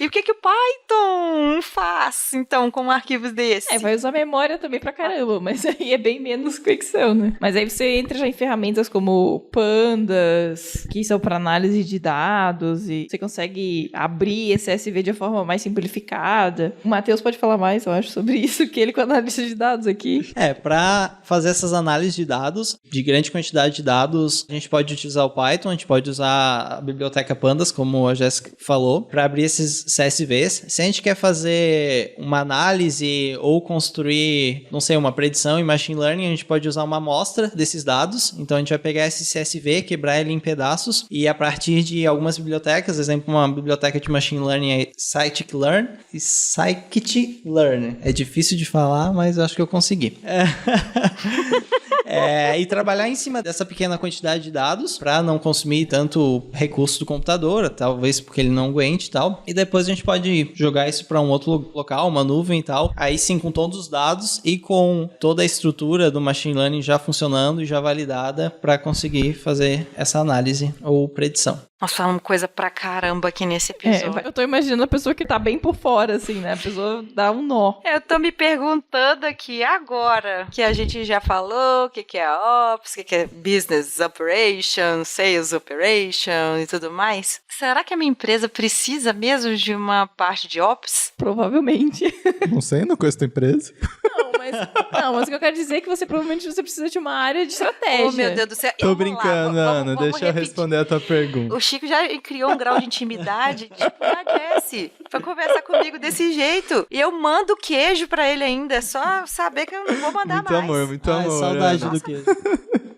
E o que o Python faz, então, com arquivos desses? Vai usar memória também pra caramba, mas aí é bem menos que o Excel, né? Mas aí você entra já em ferramentas como Pandas, que são pra análise de dados, e você consegue abrir esse CSV de uma forma mais simplificada. O Matheus pode falar mais, eu acho, sobre isso, que ele com a analista de dados aqui. Para fazer essas análises de dados, de grande quantidade de dados, a gente pode utilizar o Python, a gente pode usar a biblioteca Pandas, como a Jéssica falou, para abrir esses CSVs. Se a gente quer fazer uma análise ou construir, não sei, uma predição em machine learning, a gente pode usar uma amostra desses dados. Então a gente vai pegar esse CSV, quebrar ele em pedaços e a partir de algumas bibliotecas, exemplo, uma biblioteca de machine learning é scikit-learn e scikit-learn. É difícil de falar, mas eu acho que eu consegui. E trabalhar em cima dessa pequena quantidade de dados para não consumir tanto recurso do computador, talvez porque ele não aguente e tal. E depois a gente pode jogar isso para um outro local, uma nuvem e tal. Aí sim, com todos os dados e com toda a estrutura do machine learning já funcionando e já validada para conseguir fazer essa análise ou predição. Nós falamos coisa pra caramba aqui nesse episódio. Eu tô imaginando a pessoa que tá bem por fora, assim, né? A pessoa dá um nó. Eu tô me perguntando aqui agora, que a gente já falou, o que é Ops, o que é Business Operations, Sales Operations e tudo mais. Será que a minha empresa precisa mesmo de uma parte de Ops? Provavelmente. Não sei, não conheço tua empresa. Mas o que eu quero dizer é que provavelmente você precisa de uma área de estratégia. Oh, meu Deus do céu. Tô Vamos brincando, lá, Ana. vamos Deixa eu repetir. responder a tua pergunta. O Chico já criou um grau de intimidade, tipo a Jessie, pra conversar comigo desse jeito. E eu mando queijo pra ele ainda, é só saber que eu não vou mandar Muito mais. amor, muito Ai, amor. saudade Ana. do queijo.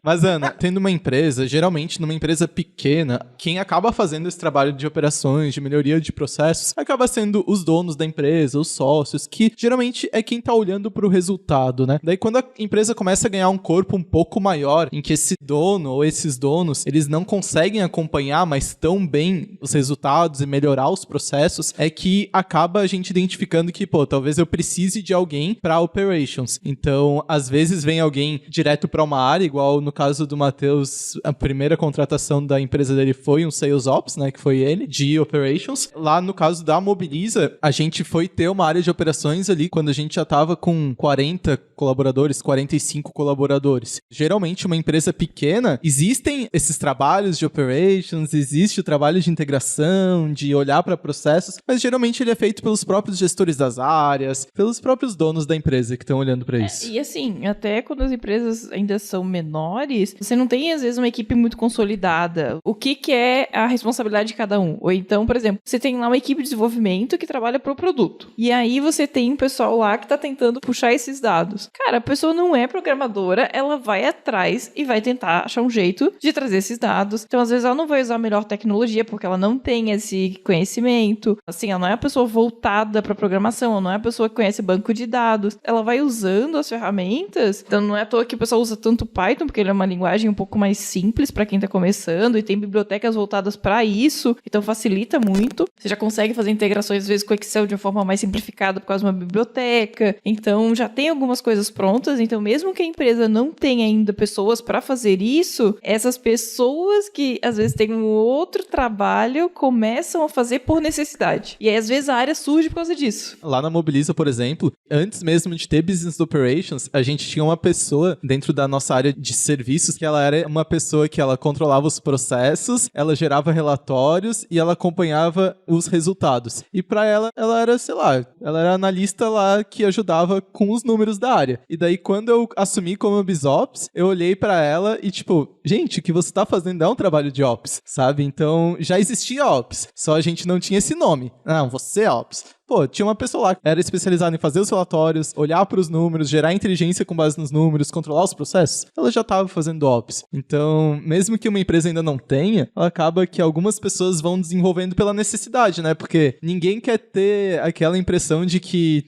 Mas, Ana, tendo uma empresa, geralmente numa empresa pequena, quem acaba fazendo esse trabalho de operações, de melhoria de processos, acaba sendo os donos da empresa, os sócios, que geralmente é quem tá olhando pro resultado, né? Daí quando a empresa começa a ganhar um corpo um pouco maior, em que esse dono ou esses donos, eles não conseguem acompanhar mais tão bem os resultados e melhorar os processos, é que acaba a gente identificando que, pô, talvez eu precise de alguém pra operations. Então, às vezes vem alguém direto pra uma área, igual no no caso do Matheus, a primeira contratação da empresa dele foi um Sales Ops, né, que foi ele, de Operations. Lá no caso da Mobiliza, a gente foi ter uma área de operações ali quando a gente já tava com 40 colaboradores, 45 colaboradores. Geralmente, uma empresa pequena, existem esses trabalhos de Operations, existe o trabalho de integração, de olhar para processos, mas geralmente ele é feito pelos próprios gestores das áreas, pelos próprios donos da empresa que estão olhando para isso. E assim, até quando as empresas ainda são menores, você não tem, às vezes, uma equipe muito consolidada. O que é a responsabilidade de cada um? Ou então, por exemplo, você tem lá uma equipe de desenvolvimento que trabalha pro produto. E aí você tem um pessoal lá que tá tentando puxar esses dados. Cara, a pessoa não é programadora, ela vai atrás e vai tentar achar um jeito de trazer esses dados. Então, às vezes, ela não vai usar a melhor tecnologia porque ela não tem esse conhecimento. Assim, ela não é a pessoa voltada pra programação, ela não é a pessoa que conhece banco de dados. Ela vai usando as ferramentas. Então, não é à toa que o pessoal usa tanto Python, porque ele é uma linguagem um pouco mais simples pra quem tá começando e tem bibliotecas voltadas pra isso. Então, facilita muito. Você já consegue fazer integrações, às vezes, com o Excel de uma forma mais simplificada por causa de uma biblioteca. Então, já tem algumas coisas prontas. Então, mesmo que a empresa não tenha ainda pessoas pra fazer isso, essas pessoas que, às vezes, têm um outro trabalho, começam a fazer por necessidade. E aí, às vezes, a área surge por causa disso. Lá na Mobiliza, por exemplo, antes mesmo de ter Business Operations, a gente tinha uma pessoa dentro da nossa área de serviços que ela era uma pessoa que ela controlava os processos, ela gerava relatórios e ela acompanhava os resultados. E pra ela era, sei lá, ela era analista lá que ajudava com os números da área. E daí, quando eu assumi como BizOps, eu olhei pra ela e tipo, gente, o que você tá fazendo é um trabalho de Ops, sabe? Então, já existia Ops, só a gente não tinha esse nome. Não, você é Ops. Pô, tinha uma pessoa lá que era especializada em fazer os relatórios, olhar para os números, gerar inteligência com base nos números, controlar os processos. Ela já estava fazendo Ops. Então, mesmo que uma empresa ainda não tenha, ela acaba que algumas pessoas vão desenvolvendo pela necessidade, né? Porque ninguém quer ter aquela impressão de que,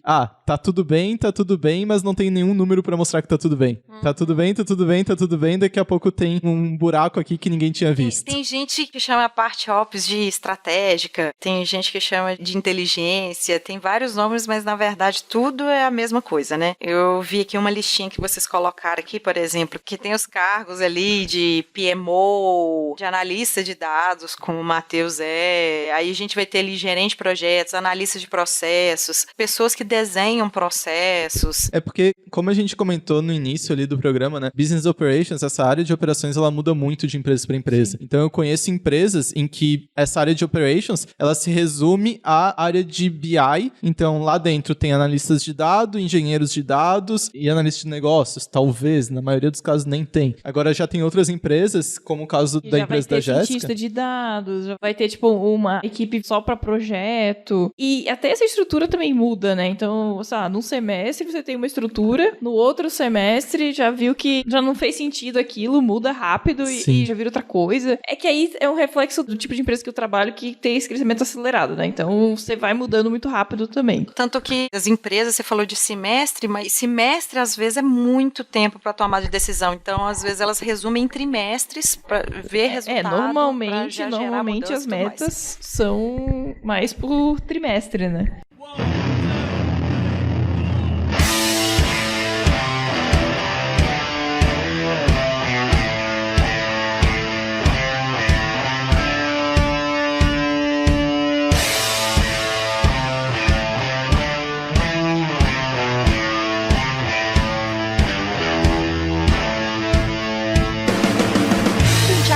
tá tudo bem, mas não tem nenhum número para mostrar que tá tudo bem. Tá tudo bem, daqui a pouco tem um buraco aqui que ninguém tinha visto. Tem gente que chama a parte Ops de estratégica, tem gente que chama de inteligência, tem vários nomes, mas na verdade tudo é a mesma coisa, né? Eu vi aqui uma listinha que vocês colocaram aqui, por exemplo, que tem os cargos ali de PMO, de analista de dados, como o Matheus é, aí a gente vai ter ali gerente de projetos, analista de processos, pessoas que desenham processos. É porque, como a gente comentou no início ali do programa, né? Business Operations, essa área de operações, ela muda muito de empresa para empresa. Sim. Então eu conheço empresas em que essa área de Operations, ela se resume à área de BI. Então, lá dentro tem analistas de dados, engenheiros de dados e analistas de negócios. Talvez, na maioria dos casos, nem tem. Agora, já tem outras empresas, como o caso da empresa da Jéssica. Já vai ter cientista de dados, já vai ter, tipo, uma equipe só para projeto. E até essa estrutura também muda, né? Então, sabe, num semestre você tem uma estrutura, no outro semestre já viu que já não fez sentido aquilo, muda rápido e já vira outra coisa. É que aí é um reflexo do tipo de empresa que eu trabalho que tem esse crescimento acelerado, né? Então, você vai mudando muito rápido também. Tanto que as empresas, você falou de semestre, mas semestre às vezes é muito tempo para tomar de decisão. Então, às vezes elas resumem em trimestres para ver resultado. Normalmente as metas são mais por trimestre, né?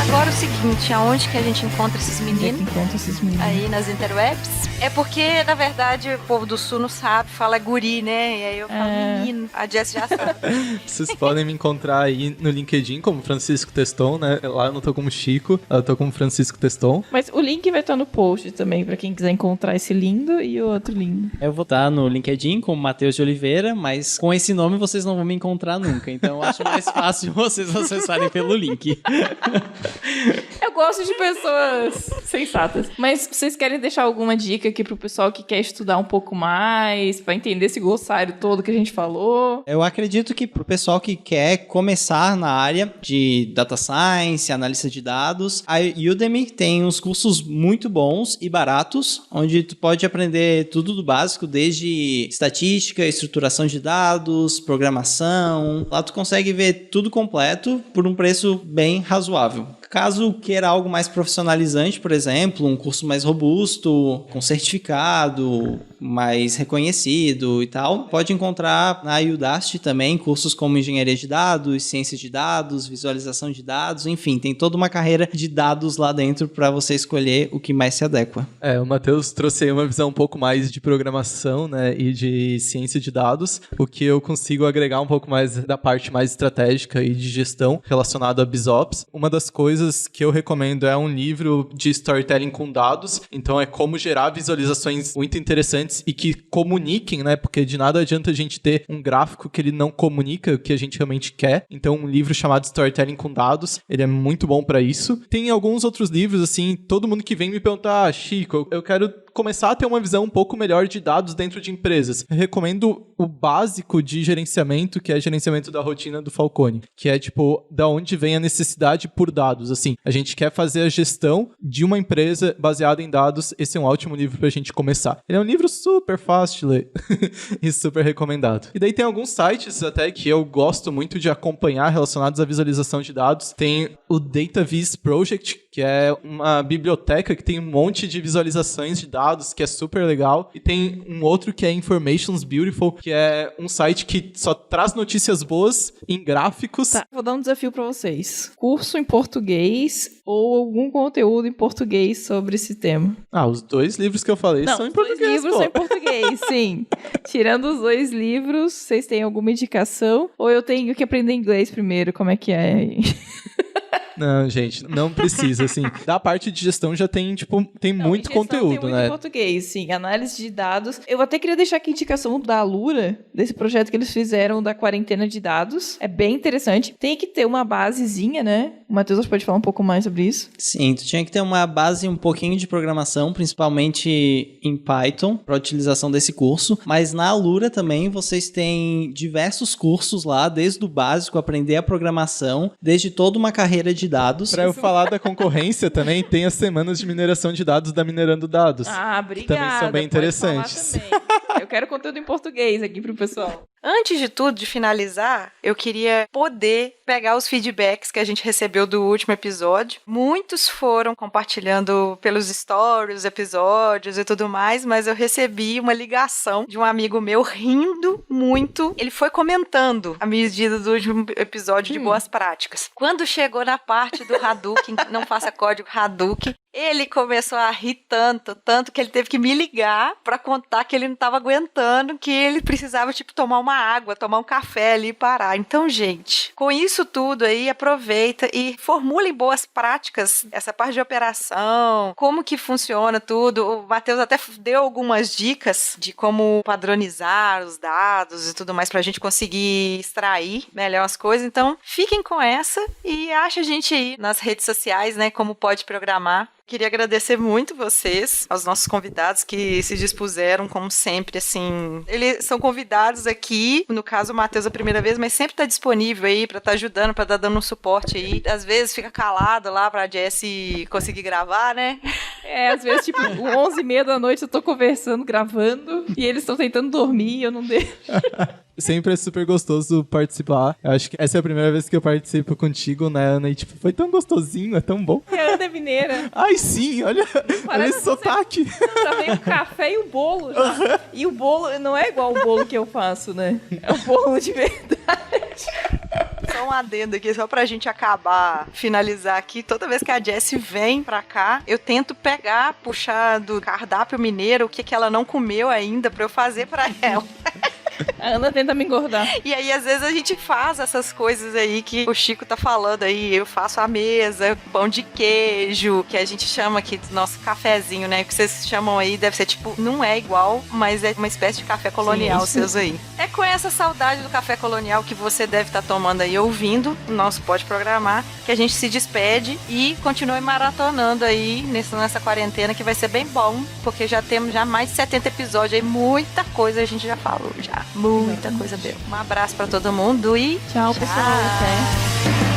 Agora o seguinte, aonde que a gente encontra esses meninos? Aí nas interwebs? É porque, na verdade, o povo do Sul não sabe, fala guri, né? E aí eu falo menino, a Jess já sabe. Vocês podem me encontrar aí no LinkedIn como Francisco Teston, né? Lá eu não tô como Chico, eu tô como Francisco Teston. Mas o link vai estar no post também, pra quem quiser encontrar esse lindo e o outro lindo. Eu vou estar no LinkedIn como Matheus de Oliveira, mas com esse nome vocês não vão me encontrar nunca. Então eu acho mais fácil vocês acessarem pelo link. Eu gosto de pessoas sensatas. Mas vocês querem deixar alguma dica aqui pro pessoal que quer estudar um pouco mais, pra entender esse glossário todo que a gente falou? Eu acredito que pro pessoal que quer começar na área de data science, analista de dados, a Udemy tem uns cursos muito bons e baratos, onde tu pode aprender tudo do básico, desde estatística, estruturação de dados, programação. Lá tu consegue ver tudo completo por um preço bem razoável. Caso queira algo mais profissionalizante, por exemplo, um curso mais robusto, com certificado, mais reconhecido e tal, pode encontrar na Udacity também cursos como engenharia de dados, ciência de dados, visualização de dados, enfim, tem toda uma carreira de dados lá dentro para você escolher o que mais se adequa. O Matheus trouxe aí uma visão um pouco mais de programação, né, e de ciência de dados, o que eu consigo agregar um pouco mais da parte mais estratégica e de gestão relacionada a BizOps. Uma das coisas que eu recomendo é um livro de storytelling com dados, então é como gerar visualizações muito interessantes e que comuniquem, né, porque de nada adianta a gente ter um gráfico que ele não comunica o que a gente realmente quer. Então um livro chamado Storytelling com Dados, ele é muito bom para isso. Tem alguns outros livros, assim, todo mundo que vem me perguntar, Chico, eu quero começar a ter uma visão um pouco melhor de dados dentro de empresas. Eu recomendo o básico de gerenciamento, que é gerenciamento da rotina do Falcone, que é tipo, da onde vem a necessidade por dados. Assim, a gente quer fazer a gestão de uma empresa baseada em dados, esse é um ótimo livro pra gente começar. Ele é um livro super fácil de ler e super recomendado. E daí tem alguns sites até que eu gosto muito de acompanhar relacionados à visualização de dados. Tem o DataVis Project, que é uma biblioteca que tem um monte de visualizações de dados, que é super legal. E tem um outro que é Information's Beautiful, que é um site que só traz notícias boas em gráficos. Tá, vou dar um desafio pra vocês. Curso em português ou algum conteúdo em português sobre esse tema? Os 2 livros que eu falei são em português, Os livros pô. são em português, sim. Tirando os 2 livros, vocês têm alguma indicação? Ou eu tenho que aprender inglês primeiro? Como é que é? Não, gente, não precisa, assim. Da parte de gestão já tem, tipo, tem muito conteúdo, tem muito né? em português, sim. Análise de dados. Eu até queria deixar aqui a indicação da Alura, desse projeto que eles fizeram da quarentena de dados. É bem interessante. Tem que ter uma basezinha, né? O Matheus pode falar um pouco mais sobre isso. Sim, tu tinha que ter uma base um pouquinho de programação, principalmente em Python, para utilização desse curso. Mas na Alura também vocês têm diversos cursos lá, desde o básico, aprender a programação, desde toda uma carreira de dados. Pra eu falar da concorrência também, tem as semanas de mineração de dados da Minerando Dados. Obrigada. Que também são bem interessantes. Pode falar também. Eu quero conteúdo em português aqui pro pessoal. Antes de tudo, de finalizar, eu queria poder pegar os feedbacks que a gente recebeu do último episódio. Muitos foram compartilhando pelos stories, episódios e tudo mais, mas eu recebi uma ligação de um amigo meu rindo muito. Ele foi comentando a medida do último episódio de boas práticas. Quando chegou na parte do Hadouken, não faça código Hadouken, ele começou a rir tanto que ele teve que me ligar pra contar que ele não tava aguentando, que ele precisava, tipo, tomar uma água, tomar um café ali e parar. Então, gente, com isso tudo aí, aproveita e formulem boas práticas, essa parte de operação, como que funciona tudo. O Matheus até deu algumas dicas de como padronizar os dados e tudo mais pra gente conseguir extrair melhor as coisas. Então, fiquem com essa e acha a gente aí nas redes sociais, né, como pode programar. Queria agradecer muito vocês, aos nossos convidados que se dispuseram, como sempre, assim. Eles são convidados aqui, no caso o Matheus a primeira vez, mas sempre tá disponível aí pra estar ajudando, pra estar dando um suporte aí. Às vezes fica calado lá pra Jessie conseguir gravar, né? Às vezes, tipo, 11h30 da noite eu tô conversando, gravando, e eles estão tentando dormir e eu não deixo. Sempre é super gostoso participar. Eu acho que essa é a primeira vez que eu participo contigo, né, Ana? E, tipo, foi tão gostosinho, é tão bom. A Ana é mineira. Ai, sim, olha esse sotaque. Já veio o café e o bolo já. E o bolo não é igual o bolo que eu faço, né? É o bolo de verdade. Só um adendo aqui, só pra gente acabar, finalizar aqui. Toda vez que a Jessie vem pra cá, eu tento pegar, puxar do cardápio mineiro o que ela não comeu ainda pra eu fazer pra ela. A Ana tenta me engordar. E aí, às vezes, a gente faz essas coisas aí que o Chico tá falando aí. Eu faço a mesa, pão de queijo, que a gente chama aqui do nosso cafezinho, né? Que vocês chamam aí, deve ser tipo, não é igual, mas é uma espécie de café colonial, Sim. seus aí. É com essa saudade do café colonial que você deve estar tomando aí, ouvindo o nosso Pode Programar, que a gente se despede e continue maratonando aí nessa quarentena, que vai ser bem bom, porque já temos mais de 70 episódios aí, muita coisa a gente já falou, já. Muita coisa mesmo. Um abraço pra todo mundo e Tchau, pessoal. Até.